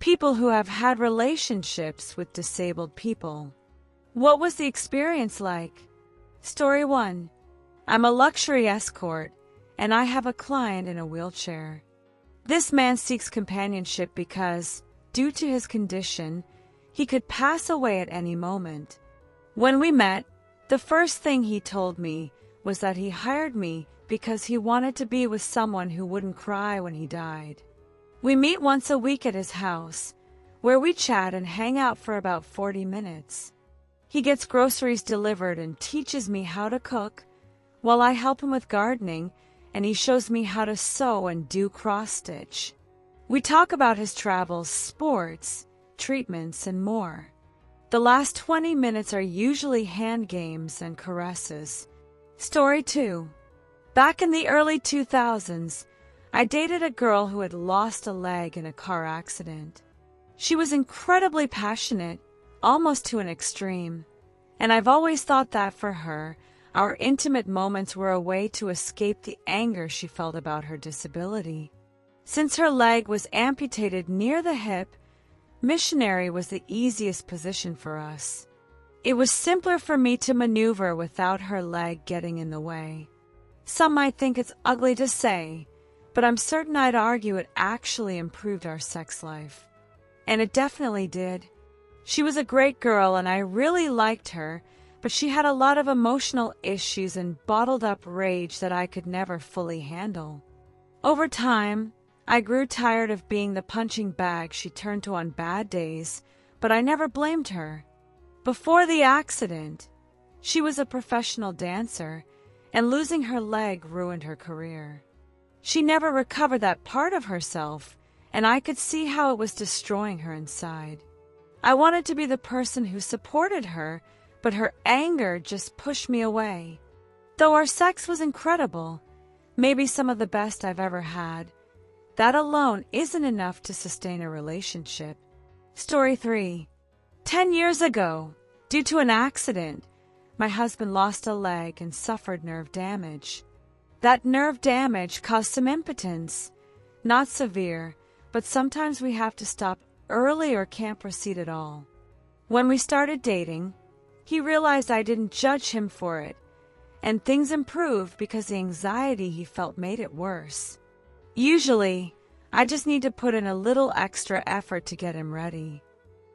people who have had relationships with disabled people. What was the experience like? Story 1. I'm a luxury escort, and I have a client in a wheelchair. This man seeks companionship because, due to his condition, he could pass away at any moment. When we met, the first thing he told me was that he hired me because he wanted to be with someone who wouldn't cry when he died. We meet once a week at his house, where we chat and hang out for about 40 minutes. He gets groceries delivered and teaches me how to cook, while I help him with gardening, and he shows me how to sew and do cross-stitch. We talk about his travels, sports, treatments, and more. The last 20 minutes are usually hand games and caresses. Story 2. Back in the early 2000s, I dated a girl who had lost a leg in a car accident. She was incredibly passionate, almost to an extreme, and I've always thought that for her, our intimate moments were a way to escape the anger she felt about her disability. Since her leg was amputated near the hip, missionary was the easiest position for us. It was simpler for me to maneuver without her leg getting in the way. Some might think it's ugly to say, but I'm certain I'd argue it actually improved our sex life. And it definitely did. She was a great girl and I really liked her, but she had a lot of emotional issues and bottled up rage that I could never fully handle. Over time, I grew tired of being the punching bag she turned to on bad days, but I never blamed her. Before the accident, she was a professional dancer, and losing her leg ruined her career. She never recovered that part of herself, and I could see how it was destroying her inside. I wanted to be the person who supported her, but her anger just pushed me away. Though our sex was incredible, maybe some of the best I've ever had, that alone isn't enough to sustain a relationship. Story 3. 10 years ago, due to an accident, my husband lost a leg and suffered nerve damage. That nerve damage caused some impotence. Not severe, but sometimes we have to stop early or can't proceed at all. When we started dating, he realized I didn't judge him for it, and things improved because the anxiety he felt made it worse. Usually, I just need to put in a little extra effort to get him ready.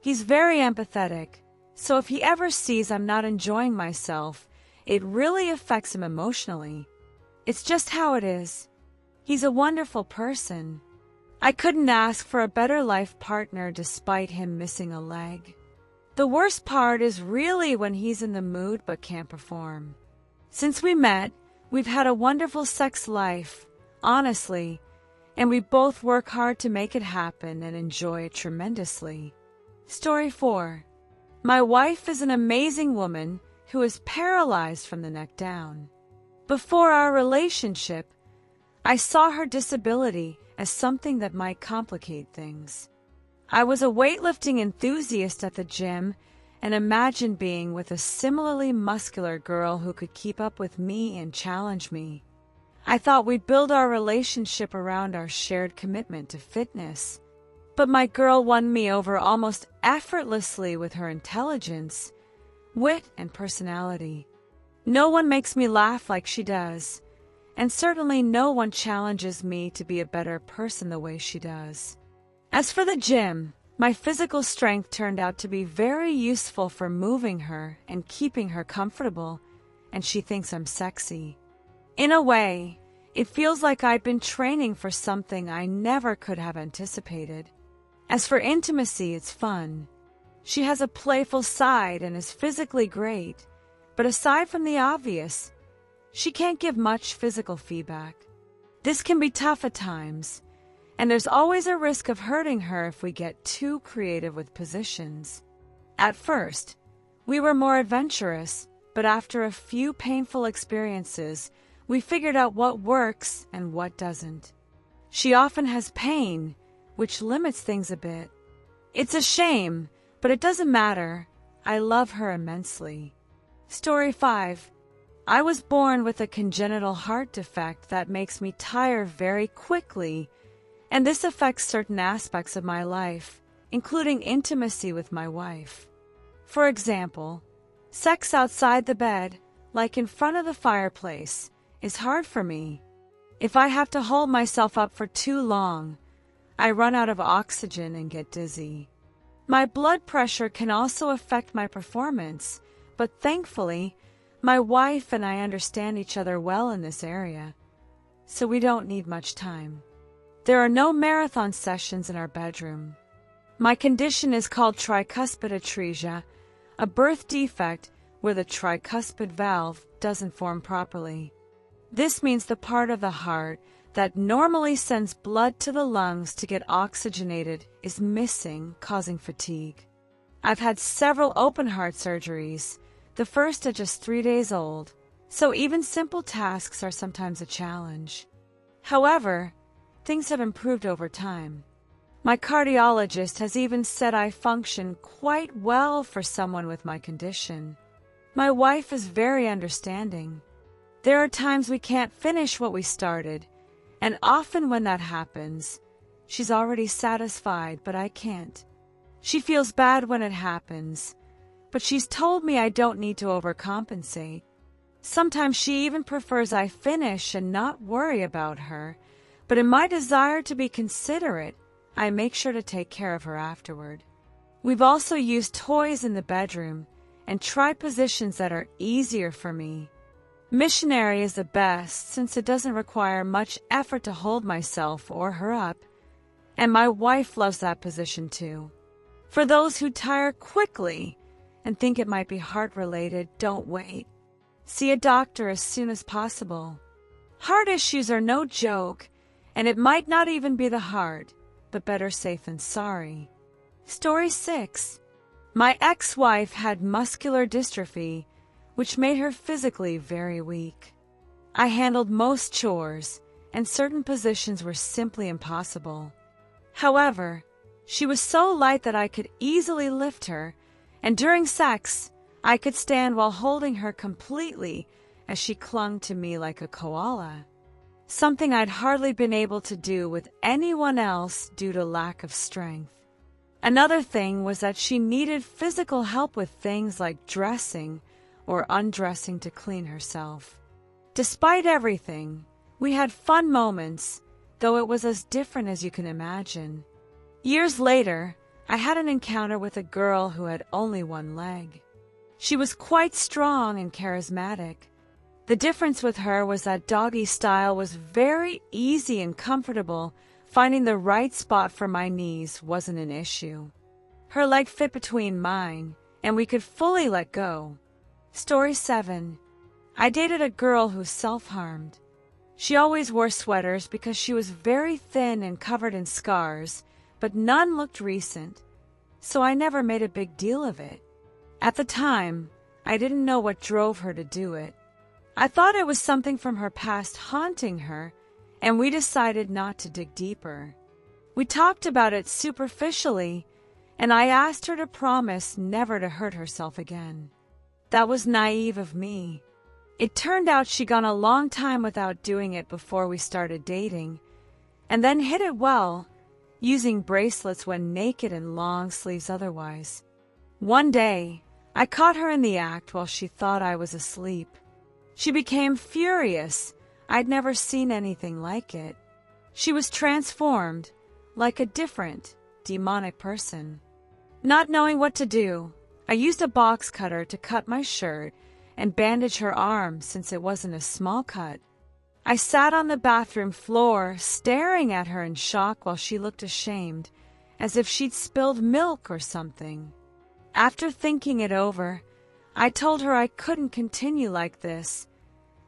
He's very empathetic, so if he ever sees I'm not enjoying myself, it really affects him emotionally. It's just how it is. He's a wonderful person. I couldn't ask for a better life partner despite him missing a leg. The worst part is really when he's in the mood but can't perform. Since we met, we've had a wonderful sex life, honestly, and we both work hard to make it happen and enjoy it tremendously. Story 4. My wife is an amazing woman who is paralyzed from the neck down. Before our relationship, I saw her disability as something that might complicate things. I was a weightlifting enthusiast at the gym and imagined being with a similarly muscular girl who could keep up with me and challenge me. I thought we'd build our relationship around our shared commitment to fitness. But my girl won me over almost effortlessly with her intelligence, wit, and personality. No one makes me laugh like she does, and certainly no one challenges me to be a better person the way she does. As for the gym, my physical strength turned out to be very useful for moving her and keeping her comfortable, and she thinks I'm sexy. In a way, it feels like I've been training for something I never could have anticipated. As for intimacy, it's fun. She has a playful side and is physically great, but aside from the obvious, she can't give much physical feedback. This can be tough at times, and there's always a risk of hurting her if we get too creative with positions. At first, we were more adventurous, but after a few painful experiences, we figured out what works and what doesn't. She often has pain, which limits things a bit. It's a shame, but it doesn't matter. I love her immensely. Story 5. I was born with a congenital heart defect that makes me tire very quickly, and this affects certain aspects of my life, including intimacy with my wife. For example, sex outside the bed, like in front of the fireplace, is hard for me. If I have to hold myself up for too long, I run out of oxygen and get dizzy. My blood pressure can also affect my performance, but thankfully, my wife and I understand each other well in this area, so we don't need much time. There are no marathon sessions in our bedroom. My condition is called 𝗥𝗘𝗢𝗣𝗟𝗔𝗧𝗜𝗢𝗡, a birth defect where the tricuspid valve doesn't form properly. This means the part of the heart that normally sends blood to the lungs to get oxygenated is missing, causing fatigue. I've had several open heart surgeries, the first at just 3 days old, so even simple tasks are sometimes a challenge. However, things have improved over time. My cardiologist has even said I function quite well for someone with my condition. My wife is very understanding. There are times we can't finish what we started, and often when that happens, she's already satisfied, but I can't. She feels bad when it happens, but she's told me I don't need to overcompensate. Sometimes she even prefers I finish and not worry about her, but in my desire to be considerate, I make sure to take care of her afterward. We've also used toys in the bedroom and tried positions that are easier for me. Missionary is the best since it doesn't require much effort to hold myself or her up, and my wife loves that position too. For those who tire quickly and think it might be heart-related, don't wait. See a doctor as soon as possible. Heart issues are no joke, and it might not even be the heart, but better safe than sorry. Story 6. My ex-wife had muscular dystrophy, which made her physically very weak. I handled most chores, and certain positions were simply impossible. However, she was so light that I could easily lift her, and during sex, I could stand while holding her completely as she clung to me like a koala, something I'd hardly been able to do with anyone else due to lack of strength. Another thing was that she needed physical help with things like dressing or undressing to clean herself. Despite everything, we had fun moments, though it was as different as you can imagine. Years later, I had an encounter with a girl who had only one leg. She was quite strong and charismatic. The difference with her was that doggy style was very easy and comfortable. Finding the right spot for my knees wasn't an issue. Her leg fit between mine, and we could fully let go. Story 7. I dated a girl who self-harmed. She always wore sweaters because she was very thin and covered in scars, but none looked recent, so I never made a big deal of it. At the time, I didn't know what drove her to do it. I thought it was something from her past haunting her, and we decided not to dig deeper. We talked about it superficially, and I asked her to promise never to hurt herself again. That was naive of me. It turned out she'd gone a long time without doing it before we started dating, and then hid it well, using bracelets when naked and long sleeves otherwise. One day, I caught her in the act while she thought I was asleep. She became furious. I'd never seen anything like it. She was transformed, like a different, demonic person. Not knowing what to do, I used a box cutter to cut my shirt and bandage her arm since it wasn't a small cut. I sat on the bathroom floor, staring at her in shock while she looked ashamed, as if she'd spilled milk or something. After thinking it over, I told her I couldn't continue like this,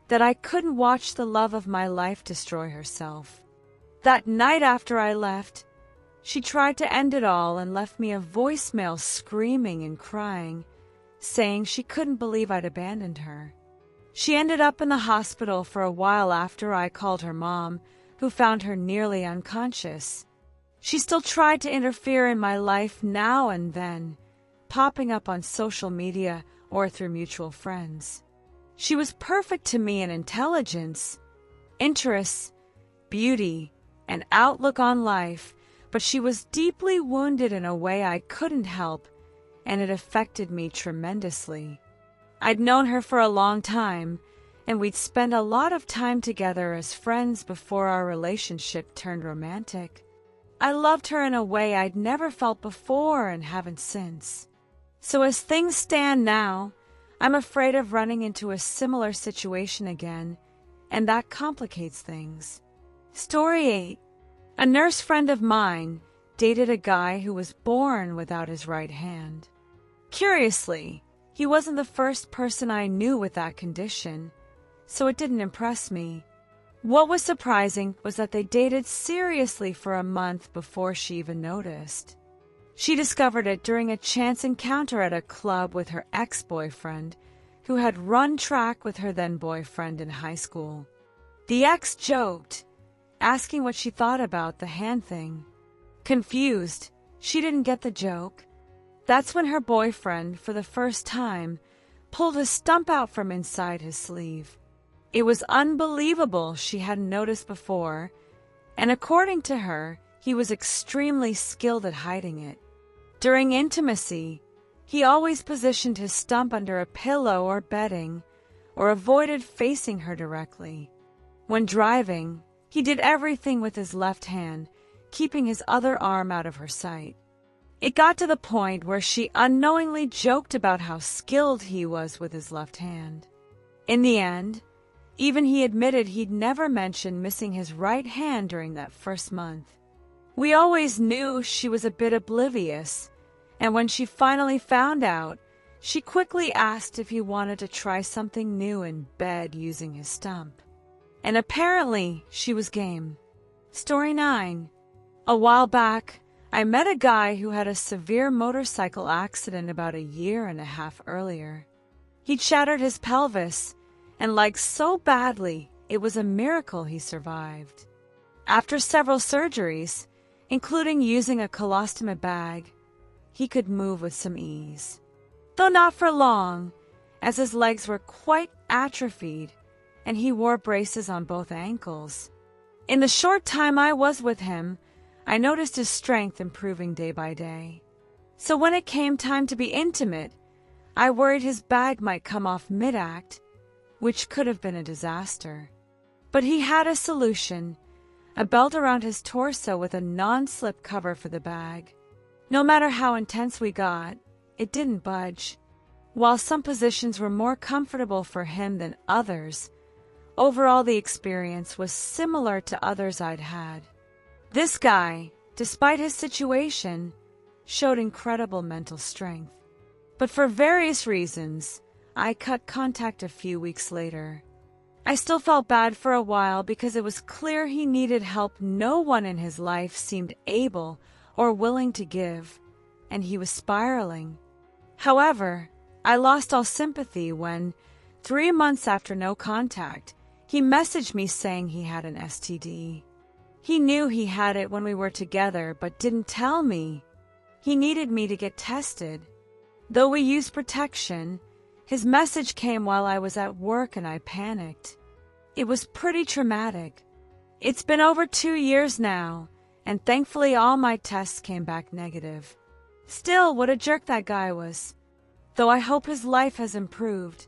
that I couldn't watch the love of my life destroy herself. That night after I left, she tried to end it all and left me a voicemail screaming and crying, saying she couldn't believe I'd abandoned her. She ended up in the hospital for a while after I called her mom, who found her nearly unconscious. She still tried to interfere in my life now and then, popping up on social media or through mutual friends. She was perfect to me in intelligence, interests, beauty, and outlook on life, but she was deeply wounded in a way I couldn't help, and it affected me tremendously. I'd known her for a long time, and we'd spent a lot of time together as friends before our relationship turned romantic. I loved her in a way I'd never felt before and haven't since. So as things stand now, I'm afraid of running into a similar situation again, and that complicates things. Story 8. A nurse friend of mine dated a guy who was born without his right hand. Curiously, he wasn't the first person I knew with that condition, so it didn't impress me. What was surprising was that they dated seriously for a month before she even noticed. She discovered it during a chance encounter at a club with her ex-boyfriend, who had run track with her then-boyfriend in high school. The ex joked, asking what she thought about the hand thing. Confused, she didn't get the joke. That's when her boyfriend, for the first time, pulled a stump out from inside his sleeve. It was unbelievable she hadn't noticed before, and according to her, he was extremely skilled at hiding it. During intimacy, he always positioned his stump under a pillow or bedding, or avoided facing her directly. When driving, he did everything with his left hand, keeping his other arm out of her sight. It got to the point where she unknowingly joked about how skilled he was with his left hand. In the end, even he admitted he'd never mentioned missing his right hand during that first month. We always knew she was a bit oblivious, and when she finally found out, she quickly asked if he wanted to try something new in bed using his stump. And apparently, she was game. Story 9. A while back, I met a guy who had a severe motorcycle accident about 1.5 years earlier. He'd shattered his pelvis, and like so badly, it was a miracle he survived. After several surgeries, including using a colostomy bag, he could move with some ease. Though not for long, as his legs were quite atrophied, and he wore braces on both ankles. In the short time I was with him, I noticed his strength improving day by day. So when it came time to be intimate, I worried his bag might come off mid-act, which could have been a disaster. But he had a solution, a belt around his torso with a non-slip cover for the bag. No matter how intense we got, it didn't budge. While some positions were more comfortable for him than others, overall the experience was similar to others I'd had. This guy, despite his situation, showed incredible mental strength. But for various reasons, I cut contact a few weeks later. I still felt bad for a while because it was clear he needed help no one in his life seemed able or willing to give, and he was spiraling. However, I lost all sympathy when, 3 months after no contact, he messaged me saying he had an STD. He knew he had it when we were together, but didn't tell me. He needed me to get tested. Though we used protection, his message came while I was at work and I panicked. It was pretty traumatic. It's been over 2 years now, and thankfully all my tests came back negative. Still, what a jerk that guy was. Though I hope his life has improved,